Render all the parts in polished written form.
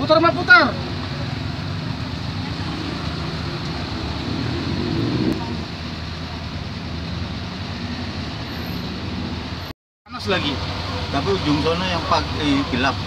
Putar mah putar. Panas lagi. Tapi ujung sana yang pagi gelap.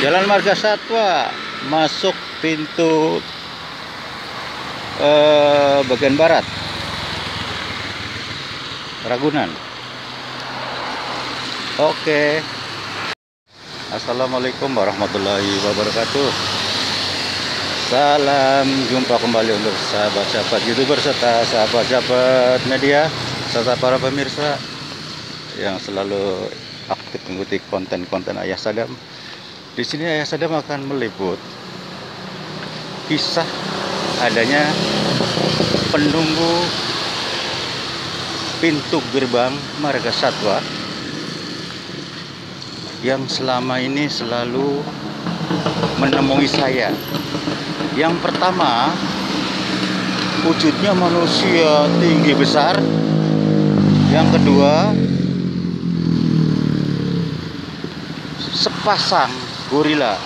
Jalan Marga Satwa masuk pintu bagian barat Ragunan. Oke. Assalamualaikum warahmatullahi wabarakatuh. Salam jumpa kembali untuk sahabat-sahabat YouTuber serta sahabat-sahabat media serta para pemirsa yang selalu aktif mengikuti konten-konten Ayah Sadam. Di sini Ayah Sadam akan meliput kisah adanya penunggu pintu gerbang Marga Satwa yang selama ini selalu menemui saya. Yang pertama, wujudnya manusia tinggi besar. Yang kedua, sepasang gorila.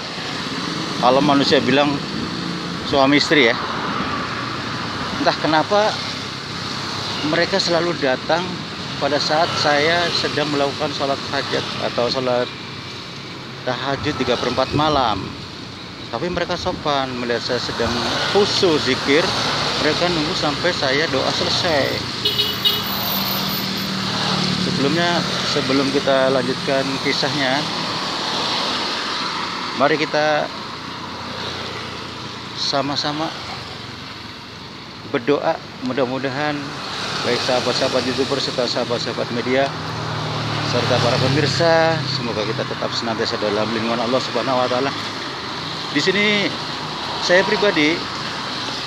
Kalau manusia bilang suami istri ya. Entah kenapa mereka selalu datang pada saat saya sedang melakukan sholat hajat atau sholat tahajud 3/4 malam. Tapi mereka sopan, melihat saya sedang khusyuk zikir, mereka nunggu sampai saya doa selesai. Sebelum kita lanjutkan kisahnya, mari kita sama-sama berdoa, mudah-mudahan baik sahabat-sahabat YouTuber serta sahabat-sahabat media serta para pemirsa, semoga kita tetap senantiasa dalam lindungan Allah Subhanahu wa taala. Di sini saya pribadi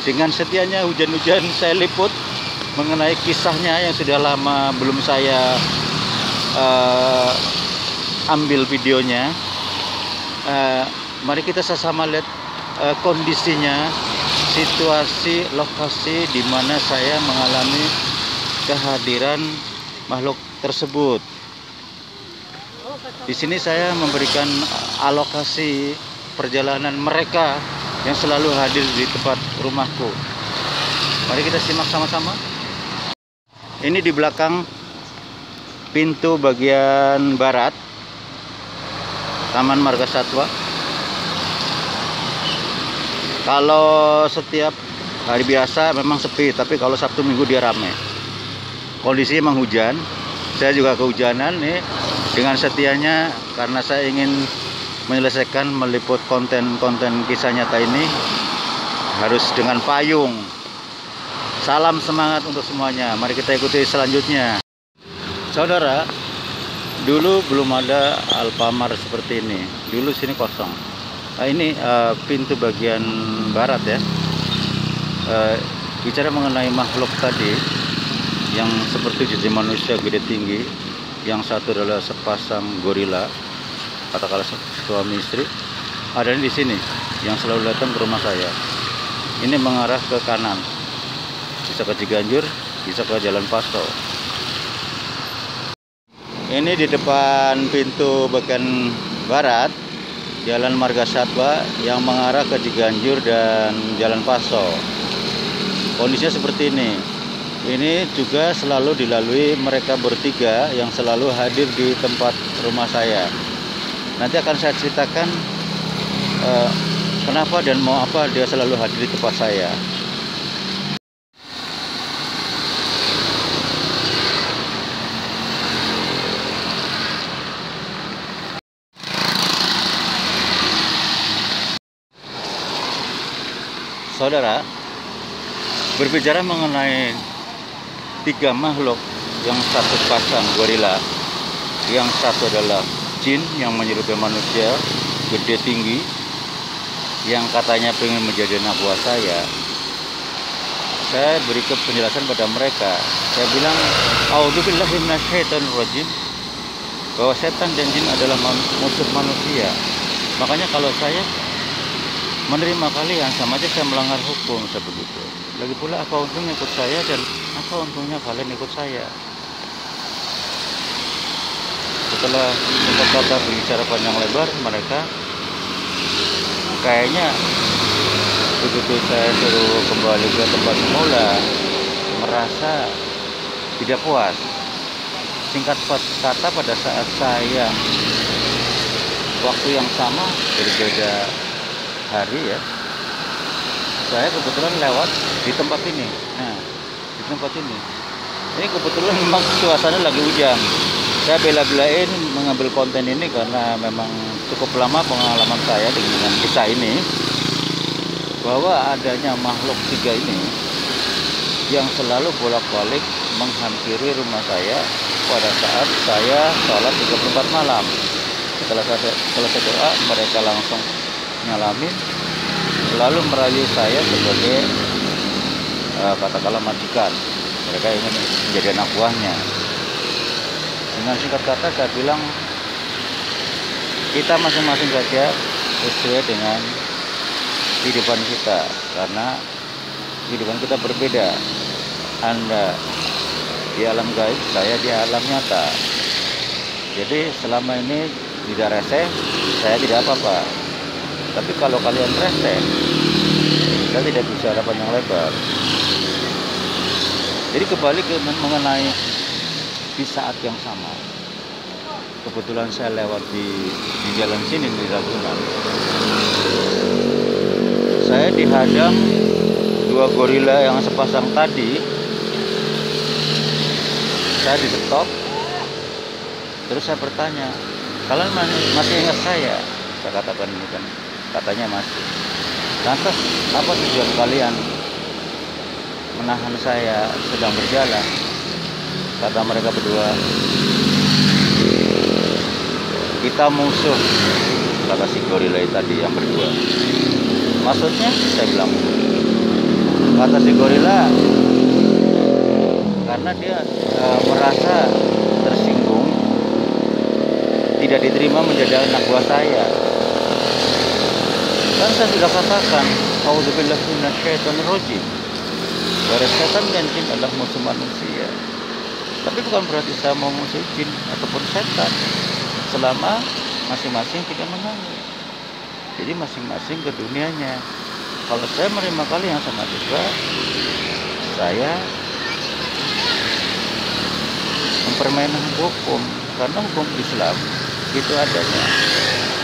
dengan setianya hujan-hujan saya liput mengenai kisahnya yang sudah lama belum saya ambil videonya. Mari kita sama-sama lihat kondisinya, situasi, lokasi di mana saya mengalami kehadiran makhluk tersebut. Di sini saya memberikan alokasi perjalanan mereka yang selalu hadir di tempat rumahku. Mari kita simak sama-sama. Ini di belakang pintu bagian barat Taman Marga Satwa. Kalau setiap hari biasa memang sepi, tapi kalau Sabtu Minggu dia ramai. Kondisi emang hujan, saya juga kehujanan nih. Dengan setianya karena saya ingin menyelesaikan meliput konten-konten kisah nyata ini harus dengan payung. Salam semangat untuk semuanya. Mari kita ikuti selanjutnya. Saudara, dulu belum ada Alfamart seperti ini. Dulu sini kosong. Nah, ini pintu bagian barat ya. Bicara mengenai makhluk tadi yang seperti jadi manusia gede tinggi, yang satu adalah sepasang gorila, katakanlah suami istri, ada di sini yang selalu datang ke rumah saya. Ini mengarah ke kanan, bisa ke Ciganjur, bisa ke Jalan Pasto. Ini di depan pintu bagian barat Jalan Marga Satwa yang mengarah ke Ciganjur dan Jalan Pasto. Kondisinya seperti ini. Ini juga selalu dilalui mereka bertiga yang selalu hadir di tempat rumah saya. Nanti akan saya ceritakan kenapa dan mau apa dia selalu hadir di tempat saya. Saudara, berbicara mengenai tiga makhluk, yang satu pasang gorila, yang satu adalah jin yang menyerupai manusia, gede tinggi, yang katanya pengen menjadi anak buah saya beri penjelasan pada mereka. Saya bilang, A'udzubillahi minasyaitonirrajim, bahwa setan dan jin adalah musuh manusia. Makanya kalau saya menerima kalian, sama aja saya melanggar hukum, saya begitu. Lagi pula apa untungnya ikut saya dan apa untungnya kalian ikut saya? Setelah kata berbicara panjang lebar, mereka kayaknya begitu saya suruh kembali ke tempat semula merasa tidak puas. Singkat kata, pada saat saya waktu yang sama berbeda hari ya, saya kebetulan lewat di tempat ini. Nah, di tempat ini kebetulan memang suasana lagi hujan. Saya bela-belain mengambil konten ini karena memang cukup lama pengalaman saya dengan kisah ini, bahwa adanya makhluk tiga ini yang selalu bolak-balik menghampiri rumah saya pada saat saya sholat 34 malam. Setelah selesai doa, mereka langsung nyalamin, lalu merayu saya sebagai katakanlah majikan. Mereka ingin menjadi anak buahnya. Dengan singkat kata saya bilang, kita masing-masing saja sesuai dengan kehidupan kita, karena kehidupan kita berbeda. Anda di alam gaib, saya di alam nyata. Jadi selama ini tidak rese, saya tidak apa-apa. Tapi kalau kalian rese, saya tidak bicara panjang lebar. Jadi kembali ke mengenai di saat yang sama, kebetulan saya lewat di jalan sini di Ragunan. Saya dihadang dua gorila yang sepasang tadi. Saya di stop, terus saya bertanya, kalian masih ingat saya? Saya katakan ini kan, katanya masih. Lantas apa tujuan kalian menahan saya sedang berjalan? Kata mereka berdua, kita musuh, kata si gorila tadi yang berdua. Maksudnya? Saya bilang, kata si gorila, karena dia merasa tersinggung, tidak diterima menjadi anak buah saya. Kan saya sudah katakan, A'udzubillahi minasyaitonirrajim, bahwa setan dan jin adalah musuh manusia. Tapi bukan berarti saya mau musuh jin ataupun setan, selama masing-masing tidak mengganggu. Jadi masing-masing ke dunianya. Kalau saya menerima kalian sama juga, saya mempermainkan hukum, karena hukum Islam itu adanya.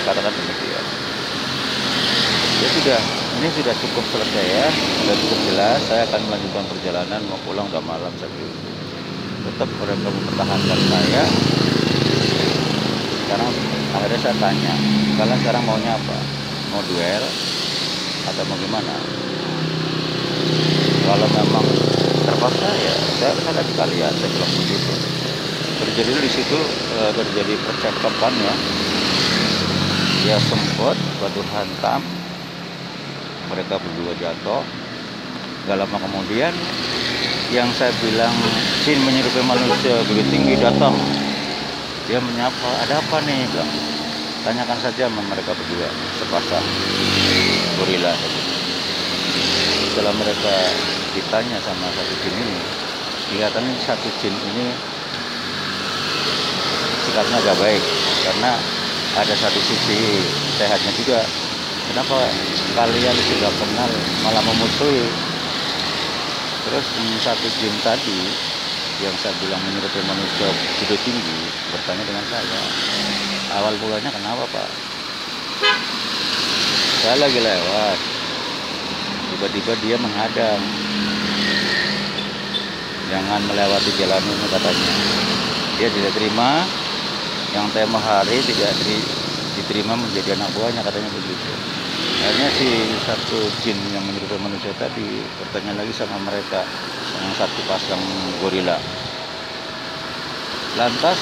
katakan demikian. Ya sudah, ini sudah cukup selesai ya, sudah cukup jelas. Saya akan melanjutkan perjalanan, mau pulang udah malam saja. Tetap mereka mempertahankan saya. Sekarang akhirnya saya tanya, kalian sekarang maunya apa? Mau duel atau mau gimana? Kalau memang terpaksa ya saya akan kalian, saya bilang begitu. Terjadi di situ terjadi percakapan ya. Dia sempat batu hantam, mereka berdua jatuh. Gak lama kemudian yang saya bilang jin menyerupai manusia begitu tinggi datang. Dia menyapa, ada apa nih? Bilang, tanyakan saja sama mereka berdua, sepasang gorila. Setelah mereka ditanya sama satu jin ini, dikatakan satu jin ini sikapnya agak baik karena ada satu sisi sehatnya juga. Kenapa kalian sudah kenal malah memusuhi? Terus satu jin tadi yang saya bilang menyerupai manusia sudah tinggi bertanya dengan saya, awal mulanya kenapa Pak? Saya lagi lewat, tiba-tiba dia menghadang, jangan melewati jalan ini katanya. Dia tidak terima yang tempo hari tidak diterima menjadi anak buahnya, katanya begitu. Akhirnya si satu jin yang menyerupai manusia tadi bertanya lagi sama mereka yang satu pasang gorila. Lantas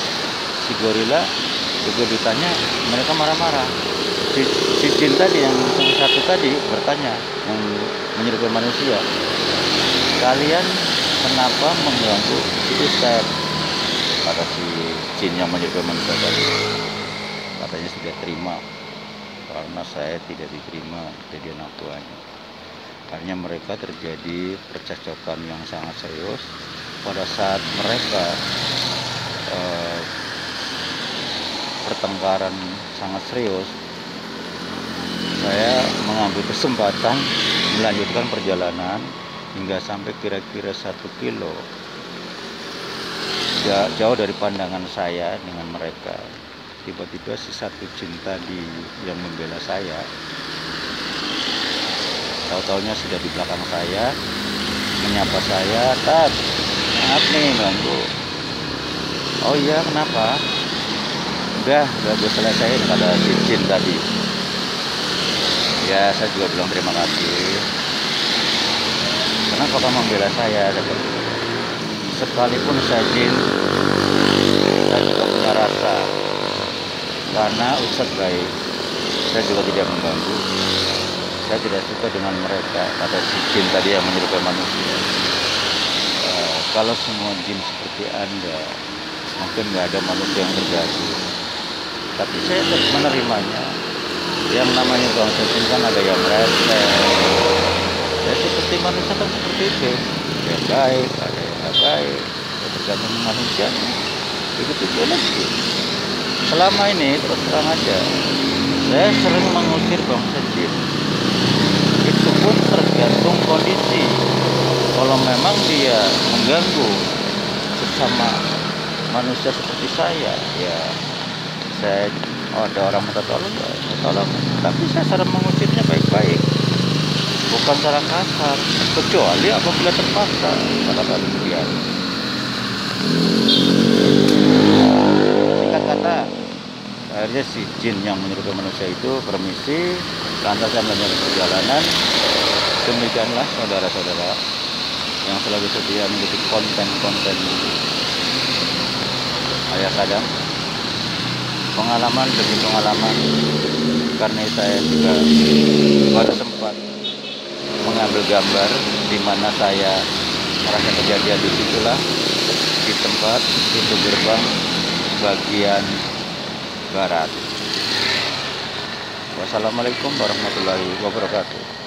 si gorila juga ditanya, mereka marah-marah. Si jin tadi yang satu tadi bertanya, yang menyerupai manusia, kalian kenapa mengganggu si Ustaz? Kata si jin yang menyerupai manusia tadi, katanya sudah terima karena saya tidak diterima jadi anak buahnya. Akhirnya mereka terjadi percekcokan yang sangat serius. Pada saat mereka pertengkaran sangat serius, saya mengambil kesempatan melanjutkan perjalanan hingga sampai kira-kira 1 kilo jauh dari pandangan saya dengan mereka. Tiba-tiba si satu jin tadi yang membela saya, tahu-taunya sudah di belakang saya, menyapa saya, "Tat, maaf nih ganggu." "Oh iya, kenapa?" Udah gue selesai," kata si jin tadi. Ya saya juga bilang terima kasih. Kenapa kamu membela saya? Sekalipun saya jin, saya juga punya rasa. Karena Ustadz baik, saya juga tidak mengganggu. Saya tidak suka dengan mereka, kata si jin tadi yang menyerupai manusia. Kalau semua jin seperti Anda, mungkin nggak ada manusia yang terganggu. Tapi saya menerimanya. Yang namanya bangsa jin kan ada yang rese. Ya seperti manusia kan seperti itu. Ada yang baik, ada yang nggak baik. Ya, tergantung manusianya. Begitu juga lagi. Selama ini terus terang aja, saya sering mengusir bangsa jin. Itu pun tergantung kondisi. Kalau memang dia mengganggu sesama manusia seperti saya, ya saya ada orang minta tolong, ya saya tolong. Tapi saya sering mengusirnya baik-baik, bukan cara kasar, kecuali apabila terpaksa, kata demikian. Singkat kata, akhirnya si jin yang menyerupai manusia itu permisi, lantas saya melanjutkan perjalanan. Demikianlah saudara-saudara yang selalu setia mengikuti konten-konten Ayah Sadam, pengalaman demi pengalaman, karena saya juga baru sempat mengambil gambar di mana saya merasa kejadian di situlah, di tempat pintu gerbang bagian barat. Wassalamualaikum warahmatullahi wabarakatuh.